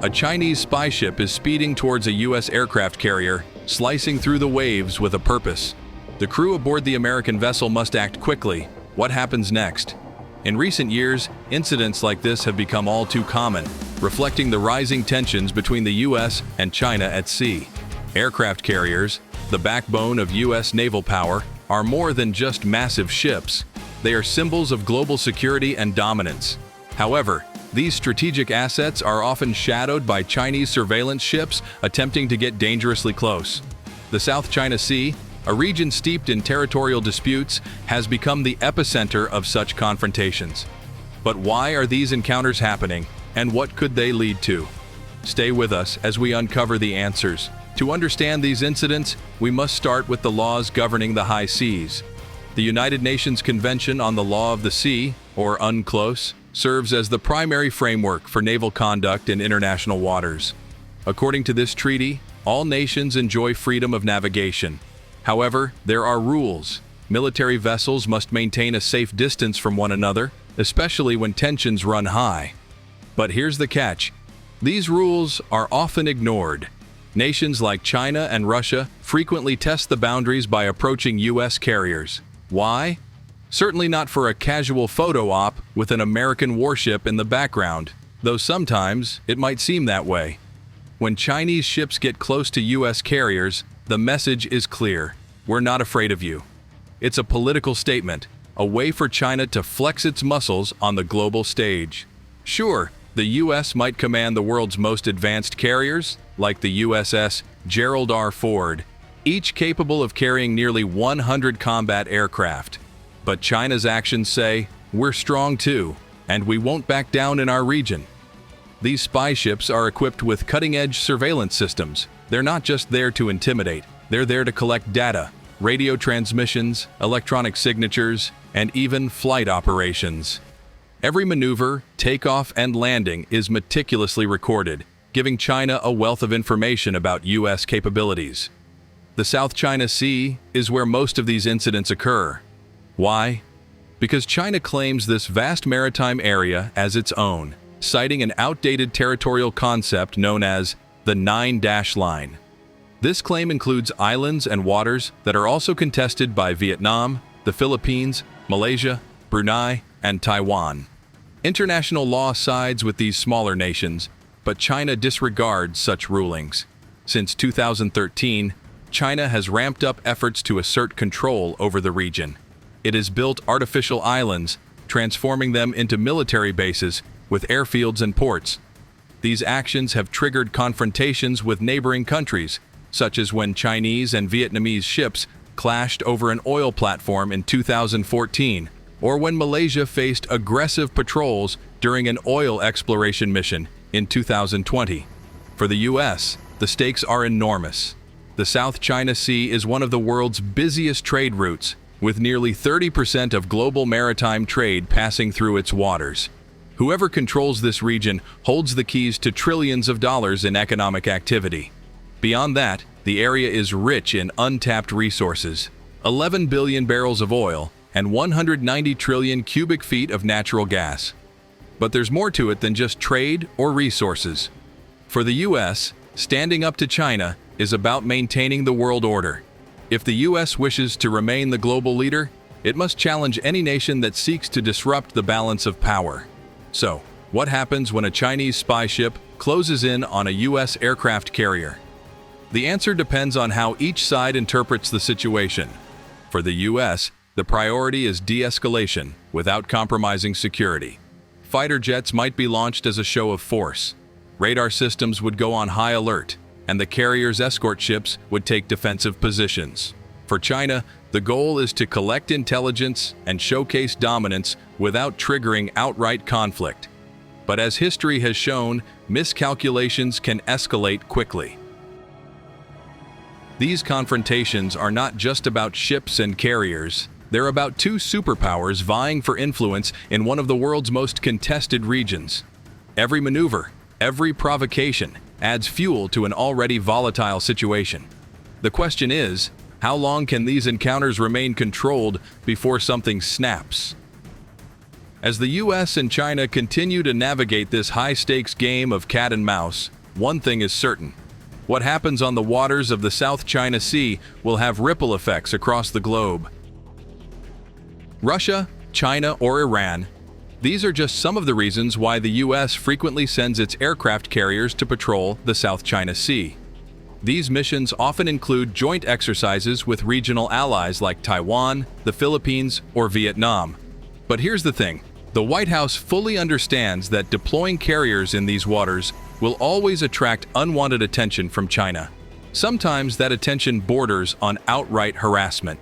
A Chinese spy ship is speeding towards a U.S. aircraft carrier, slicing through the waves with a purpose. The crew aboard the American vessel must act quickly. What happens next? In recent years, incidents like this have become all too common, reflecting the rising tensions between the U.S. and China at sea. Aircraft carriers, the backbone of U.S. naval power, are more than just massive ships. They are symbols of global security and dominance. However, these strategic assets are often shadowed by Chinese surveillance ships attempting to get dangerously close. The South China Sea, a region steeped in territorial disputes, has become the epicenter of such confrontations. But why are these encounters happening, and what could they lead to? Stay with us as we uncover the answers. To understand these incidents, we must start with the laws governing the high seas. The United Nations Convention on the Law of the Sea, or UNCLOS, serves as the primary framework for naval conduct in international waters. According to this treaty, all nations enjoy freedom of navigation. However, there are rules. Military vessels must maintain a safe distance from one another, especially when tensions run high. But here's the catch. These rules are often ignored. Nations like China and Russia frequently test the boundaries by approaching U.S. carriers. Why? Certainly not for a casual photo op with an American warship in the background, though sometimes it might seem that way. When Chinese ships get close to U.S. carriers, the message is clear: we're not afraid of you. It's a political statement, a way for China to flex its muscles on the global stage. Sure, the U.S. might command the world's most advanced carriers, like the USS Gerald R. Ford, each capable of carrying nearly 100 combat aircraft. But China's actions say, we're strong too, and we won't back down in our region. These spy ships are equipped with cutting-edge surveillance systems. They're not just there to intimidate, they're there to collect data, radio transmissions, electronic signatures, and even flight operations. Every maneuver, takeoff, and landing is meticulously recorded, giving China a wealth of information about U.S. capabilities. The South China Sea is where most of these incidents occur. Why? Because China claims this vast maritime area as its own, citing an outdated territorial concept known as the Nine-Dash Line. This claim includes islands and waters that are also contested by Vietnam, the Philippines, Malaysia, Brunei, and Taiwan. International law sides with these smaller nations, but China disregards such rulings. Since 2013, China has ramped up efforts to assert control over the region. It has built artificial islands, transforming them into military bases with airfields and ports. These actions have triggered confrontations with neighboring countries, such as when Chinese and Vietnamese ships clashed over an oil platform in 2014, or when Malaysia faced aggressive patrols during an oil exploration mission in 2020. For the U.S., the stakes are enormous. The South China Sea is one of the world's busiest trade routes, with nearly 30% of global maritime trade passing through its waters. Whoever controls this region holds the keys to trillions of dollars in economic activity. Beyond that, the area is rich in untapped resources: 11 billion barrels of oil and 190 trillion cubic feet of natural gas. But there's more to it than just trade or resources. For the U.S., standing up to China is about maintaining the world order. If the U.S. wishes to remain the global leader, it must challenge any nation that seeks to disrupt the balance of power. So, what happens when a Chinese spy ship closes in on a U.S. aircraft carrier? The answer depends on how each side interprets the situation. For the U.S., the priority is de-escalation without compromising security. Fighter jets might be launched as a show of force. Radar systems would go on high alert, and the carrier's escort ships would take defensive positions. For China, the goal is to collect intelligence and showcase dominance without triggering outright conflict. But as history has shown, miscalculations can escalate quickly. These confrontations are not just about ships and carriers. They're about two superpowers vying for influence in one of the world's most contested regions. Every maneuver, every provocation, adds fuel to an already volatile situation. The question is, how long can these encounters remain controlled before something snaps? As the US and China continue to navigate this high-stakes game of cat and mouse, one thing is certain. What happens on the waters of the South China Sea will have ripple effects across the globe. Russia, China, or Iran. These are just some of the reasons why the U.S. frequently sends its aircraft carriers to patrol the South China Sea. These missions often include joint exercises with regional allies like Taiwan, the Philippines, or Vietnam. But here's the thing. The White House fully understands that deploying carriers in these waters will always attract unwanted attention from China. Sometimes that attention borders on outright harassment.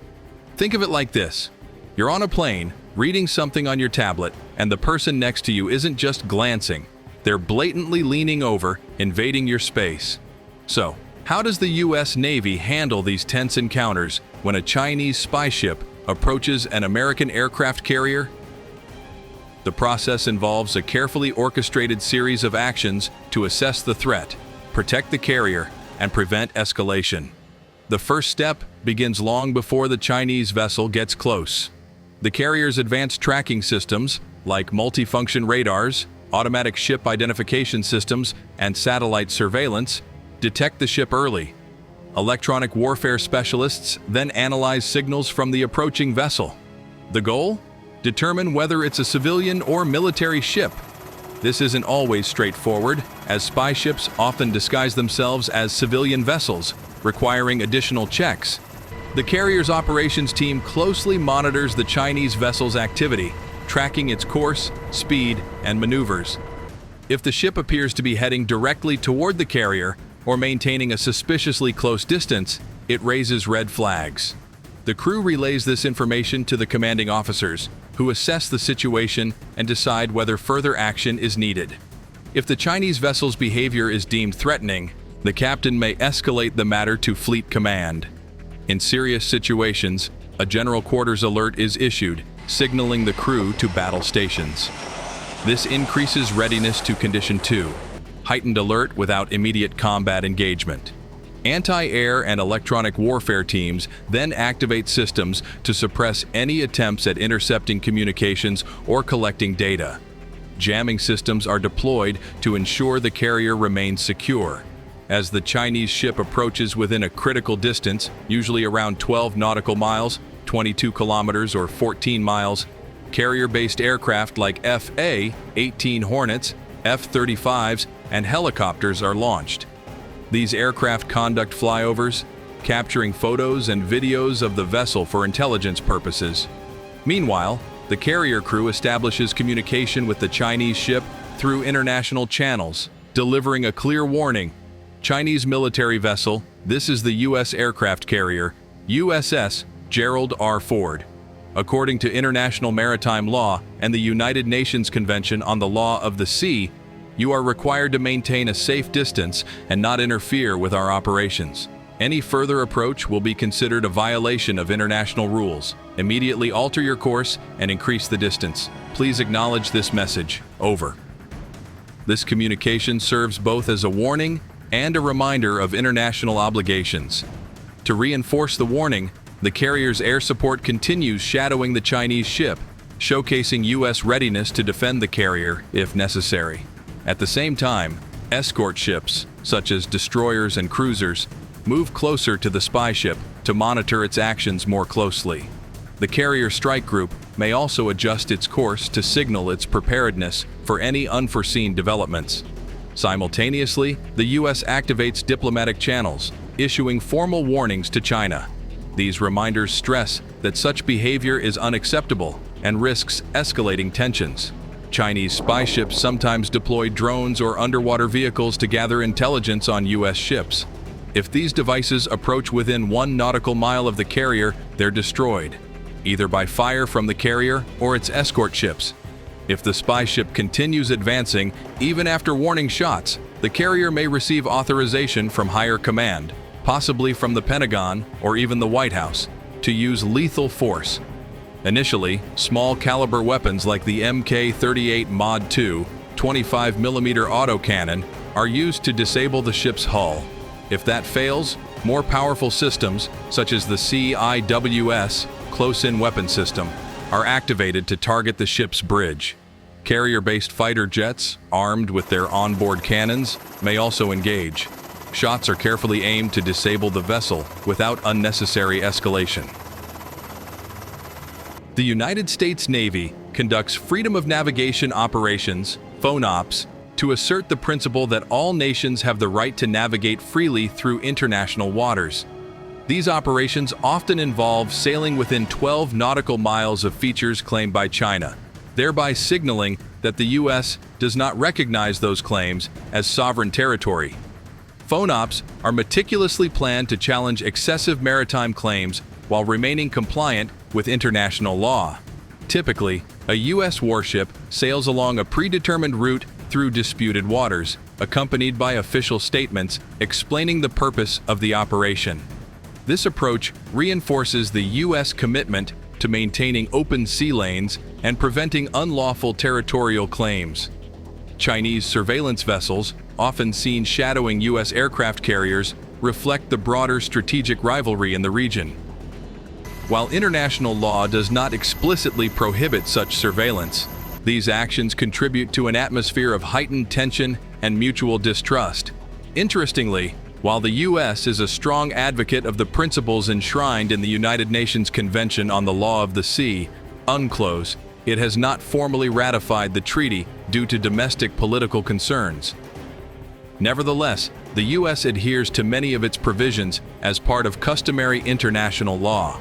Think of it like this. You're on a plane, reading something on your tablet, and the person next to you isn't just glancing. They're blatantly leaning over, invading your space. So, how does the U.S. Navy handle these tense encounters when a Chinese spy ship approaches an American aircraft carrier? The process involves a carefully orchestrated series of actions to assess the threat, protect the carrier, and prevent escalation. The first step begins long before the Chinese vessel gets close. The carrier's advanced tracking systems, like multifunction radars, automatic ship identification systems, and satellite surveillance, detect the ship early. Electronic warfare specialists then analyze signals from the approaching vessel. The goal? Determine whether it's a civilian or military ship. This isn't always straightforward, as spy ships often disguise themselves as civilian vessels, requiring additional checks. The carrier's operations team closely monitors the Chinese vessel's activity, tracking its course, speed, and maneuvers. If the ship appears to be heading directly toward the carrier or maintaining a suspiciously close distance, it raises red flags. The crew relays this information to the commanding officers, who assess the situation and decide whether further action is needed. If the Chinese vessel's behavior is deemed threatening, the captain may escalate the matter to Fleet Command. In serious situations, a general quarters alert is issued, signaling the crew to battle stations. This increases readiness to Condition 2, heightened alert without immediate combat engagement. Anti-air and electronic warfare teams then activate systems to suppress any attempts at intercepting communications or collecting data. Jamming systems are deployed to ensure the carrier remains secure. As the Chinese ship approaches within a critical distance, usually around 12 nautical miles, 22 kilometers or 14 miles, carrier-based aircraft like F/A-18 Hornets, F-35s, and helicopters are launched. These aircraft conduct flyovers, capturing photos and videos of the vessel for intelligence purposes. Meanwhile, the carrier crew establishes communication with the Chinese ship through international channels, delivering a clear warning. Chinese military vessel, this is the U.S. aircraft carrier, USS Gerald R. Ford. According to international maritime law and the United Nations Convention on the Law of the Sea, you are required to maintain a safe distance and not interfere with our operations. Any further approach will be considered a violation of international rules. Immediately alter your course and increase the distance. Please acknowledge this message. Over. This communication serves both as a warning and a reminder of international obligations. To reinforce the warning, the carrier's air support continues shadowing the Chinese ship, showcasing U.S. readiness to defend the carrier if necessary. At the same time, escort ships, such as destroyers and cruisers, move closer to the spy ship to monitor its actions more closely. The carrier strike group may also adjust its course to signal its preparedness for any unforeseen developments. Simultaneously, the U.S. activates diplomatic channels, issuing formal warnings to China. These reminders stress that such behavior is unacceptable and risks escalating tensions. Chinese spy ships sometimes deploy drones or underwater vehicles to gather intelligence on U.S. ships. If these devices approach within 1 nautical mile of the carrier, they're destroyed, either by fire from the carrier or its escort ships. If the spy ship continues advancing, even after warning shots, the carrier may receive authorization from higher command, possibly from the Pentagon or even the White House, to use lethal force. Initially, small-caliber weapons like the Mk-38 Mod 2 25mm autocannon are used to disable the ship's hull. If that fails, more powerful systems, such as the CIWS close-in weapon system, are activated to target the ship's bridge. Carrier-based fighter jets, armed with their onboard cannons, may also engage. Shots are carefully aimed to disable the vessel without unnecessary escalation. The United States Navy conducts freedom of navigation operations, FONOPs, to assert the principle that all nations have the right to navigate freely through international waters. These operations often involve sailing within 12 nautical miles of features claimed by China, thereby signaling that the U.S. does not recognize those claims as sovereign territory. FONOPs are meticulously planned to challenge excessive maritime claims while remaining compliant with international law. Typically, a U.S. warship sails along a predetermined route through disputed waters, accompanied by official statements explaining the purpose of the operation. This approach reinforces the U.S. commitment to maintaining open sea lanes and preventing unlawful territorial claims. Chinese surveillance vessels, often seen shadowing U.S. aircraft carriers, reflect the broader strategic rivalry in the region. While international law does not explicitly prohibit such surveillance, these actions contribute to an atmosphere of heightened tension and mutual distrust. Interestingly, while the U.S. is a strong advocate of the principles enshrined in the United Nations Convention on the Law of the Sea, UNCLOS, it has not formally ratified the treaty due to domestic political concerns. Nevertheless, the U.S. adheres to many of its provisions as part of customary international law.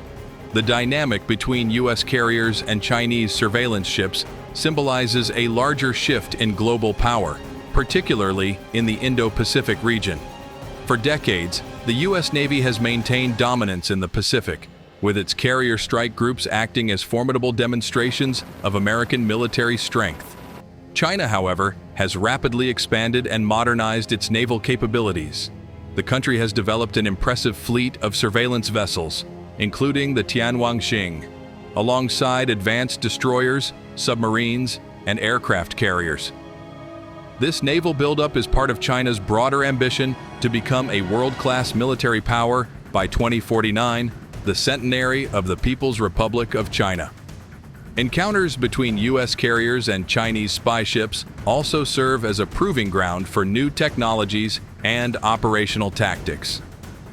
The dynamic between U.S. carriers and Chinese surveillance ships symbolizes a larger shift in global power, particularly in the Indo-Pacific region. For decades, the U.S. Navy has maintained dominance in the Pacific, with its carrier strike groups acting as formidable demonstrations of American military strength. China, however, has rapidly expanded and modernized its naval capabilities. The country has developed an impressive fleet of surveillance vessels, including the Tianwangxing, alongside advanced destroyers, submarines, and aircraft carriers. This naval buildup is part of China's broader ambition to become a world-class military power by 2049, the centenary of the People's Republic of China. Encounters between U.S. carriers and Chinese spy ships also serve as a proving ground for new technologies and operational tactics.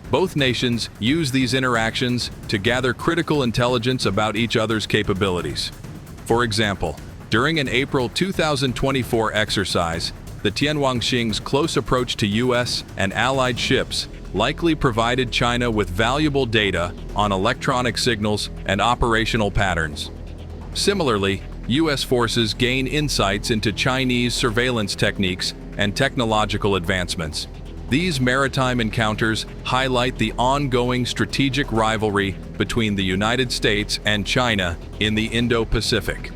Both nations use these interactions to gather critical intelligence about each other's capabilities. For example, during an April 2024 exercise, the Tianwangxing's close approach to U.S. and allied ships likely provided China with valuable data on electronic signals and operational patterns. Similarly, U.S. forces gain insights into Chinese surveillance techniques and technological advancements. These maritime encounters highlight the ongoing strategic rivalry between the United States and China in the Indo-Pacific.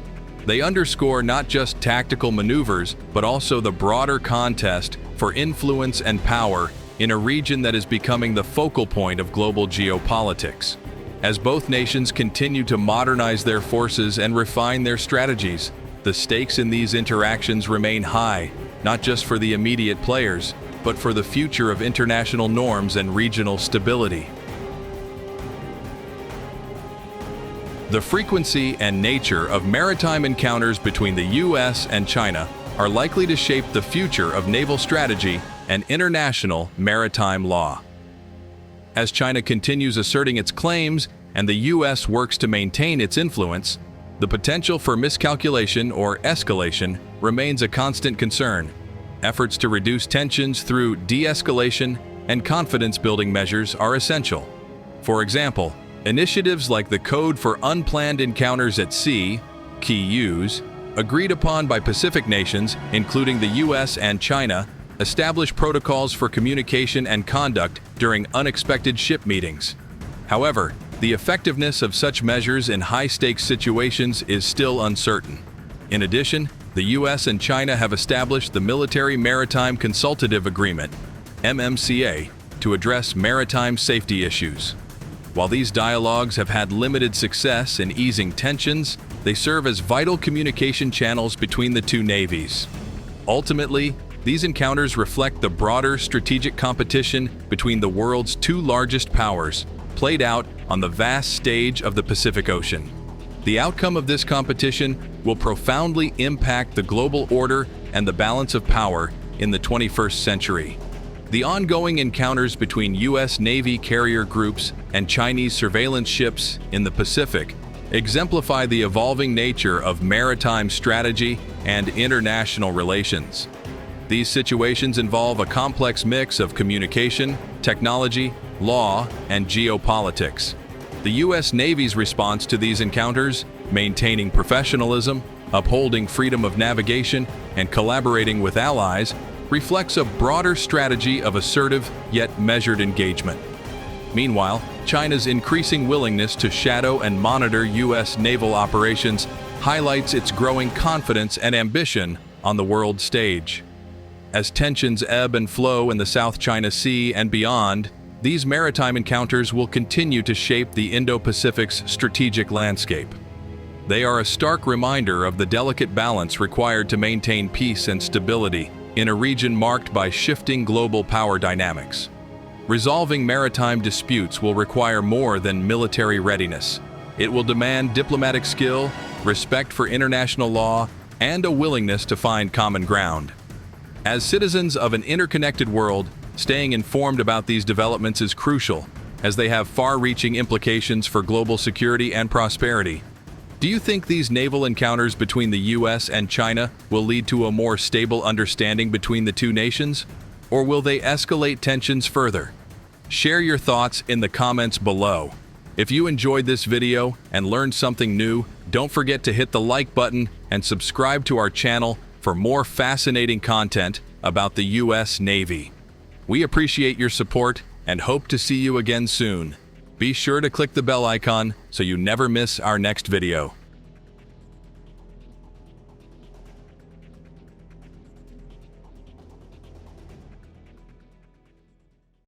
They underscore not just tactical maneuvers, but also the broader contest for influence and power in a region that is becoming the focal point of global geopolitics. As both nations continue to modernize their forces and refine their strategies, the stakes in these interactions remain high, not just for the immediate players, but for the future of international norms and regional stability. The frequency and nature of maritime encounters between the U.S. and China are likely to shape the future of naval strategy and international maritime law. As China continues asserting its claims and the U.S. works to maintain its influence, the potential for miscalculation or escalation remains a constant concern. Efforts to reduce tensions through de-escalation and confidence-building measures are essential. For example, initiatives like the Code for Unplanned Encounters at Sea, (CUES), agreed upon by Pacific nations, including the U.S. and China, establish protocols for communication and conduct during unexpected ship meetings. However, the effectiveness of such measures in high-stakes situations is still uncertain. In addition, the U.S. and China have established the Military Maritime Consultative Agreement, MMCA, to address maritime safety issues. While these dialogues have had limited success in easing tensions, they serve as vital communication channels between the two navies. Ultimately, these encounters reflect the broader strategic competition between the world's two largest powers, played out on the vast stage of the Pacific Ocean. The outcome of this competition will profoundly impact the global order and the balance of power in the 21st century. The ongoing encounters between U.S. Navy carrier groups and Chinese surveillance ships in the Pacific exemplify the evolving nature of maritime strategy and international relations. These situations involve a complex mix of communication, technology, law, and geopolitics. The U.S. Navy's response to these encounters, maintaining professionalism, upholding freedom of navigation, and collaborating with allies, reflects a broader strategy of assertive yet measured engagement. Meanwhile, China's increasing willingness to shadow and monitor U.S. naval operations highlights its growing confidence and ambition on the world stage. As tensions ebb and flow in the South China Sea and beyond, these maritime encounters will continue to shape the Indo-Pacific's strategic landscape. They are a stark reminder of the delicate balance required to maintain peace and stability in a region marked by shifting global power dynamics. Resolving maritime disputes will require more than military readiness. It will demand diplomatic skill, respect for international law, and a willingness to find common ground. As citizens of an interconnected world, staying informed about these developments is crucial, as they have far-reaching implications for global security and prosperity. Do you think these naval encounters between the U.S. and China will lead to a more stable understanding between the two nations? Or will they escalate tensions further? Share your thoughts in the comments below. If you enjoyed this video and learned something new, don't forget to hit the like button and subscribe to our channel for more fascinating content about the U.S. Navy. We appreciate your support and hope to see you again soon. Be sure to click the bell icon so you never miss our next video.